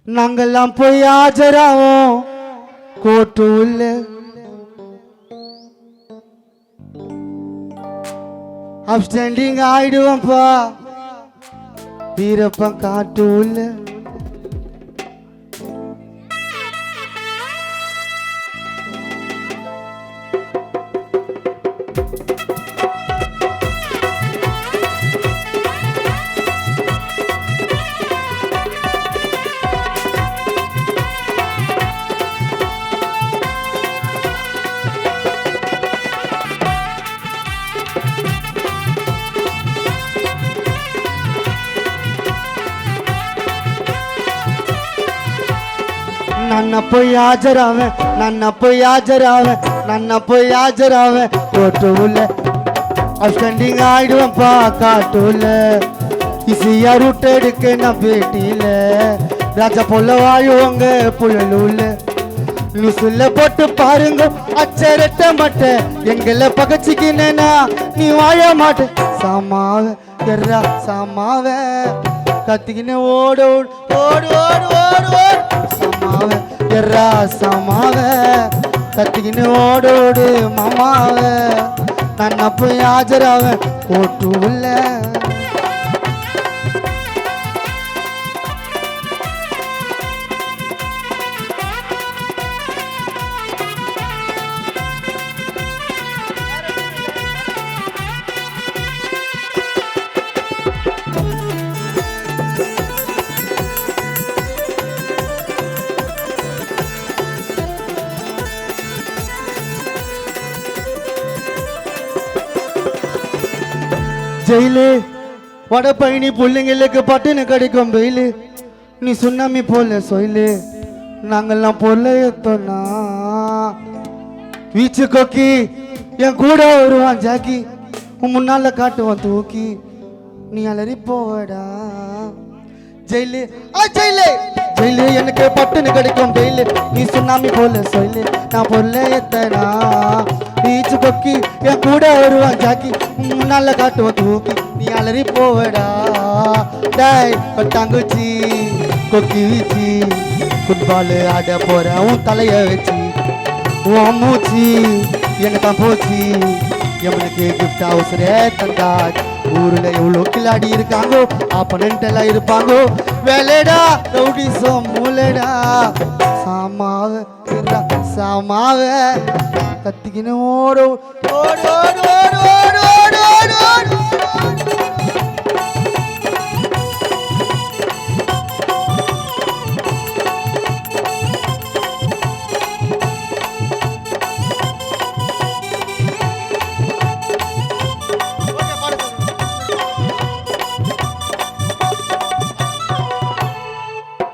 நாங்கெல்லாம் போய் ஆஜராவோம் கோட்டு உள்ள அப்ஸ்டாண்டிங் ஆயிடுவோம்ப்பா வீரப்பன் காட்டு உள்ள ನನ್ನ போய் ஆஜராவேன் ನನ್ನ போய் ஆஜராவேன் ನನ್ನ போய் ஆஜராவேன் கோட்டு உள்ள அப்ஸ்டாண்டிங் ஆயிடுவேன்ப்பா காட்டு உள்ள ஈஸியா ரூட் எடுக்க நான் பேட்டியில ராஜா போல வாழுவாங்க புயல் உள்ள நியூஸ்ல போட்டு பாருங்க அச்சரட்ட மாட்டேன் எங்களை பகச்சிக்கினா நீ வாழ மாட்டே சாமாவ எர்ரா சாமாவ கத்திக்கின்னு ஓடு ஓடு ஓடு ஓடு ஓடு சமாவ எர்ரா சமாவ கத்திக்கின்னு ஓடு ஓடு மாமாவ நான் போய் ஆஜராவ கோட்டு உள்ள ஜெயிலு வட பயணி பிள்ளைங்களுக்கு பட்டுன்னு கிடைக்கும் வெயிலு நீ சுண்ணாமி போல சொயிலு நாங்கெல்லாம் பொருளை ஏத்தோன்னா வீச்சு கொக்கி என் கூட வருவான் ஜாக்கி உன் முன்னால காட்டுவான் தூக்கி நீ அலறி போவடா ஜெயிலு ஜெயிலு ஜெயிலு எனக்கு பட்டுன்னு கிடைக்கும் வெயிலு நீ சுண்ணாமி போல சொயிலு நான் பொருளை ஏத்தனா வீச்சு கொக்கி என் கூட வருவான் ஜாக்கி முன்னால காட்டுவோம் தூக்கி நீ அலறி போவடா டாய் பட்டாங்குச்சி கொக்கி வீச்சி ஃபுட்பால் ஆட போற உன் தலைய வச்சு உன் மூச்சு என்ன தான் போச்சு எவனுக்கு கிஃப்ட் ஹவுஸ்ரே தந்தா ஊர்ல எவ்வளோ கிளாடி இருக்காங்கோ ஆப்பனண்ட் எல்லாம் இருப்பாங்கோ வேலைடா ரவுடிசம் மூலடா சாமாவ சாமாவ கத்திக்கின்னு ஓடு ஓடு ஓடு ஓடு ஓடு ஓடு ஓடு ஓடு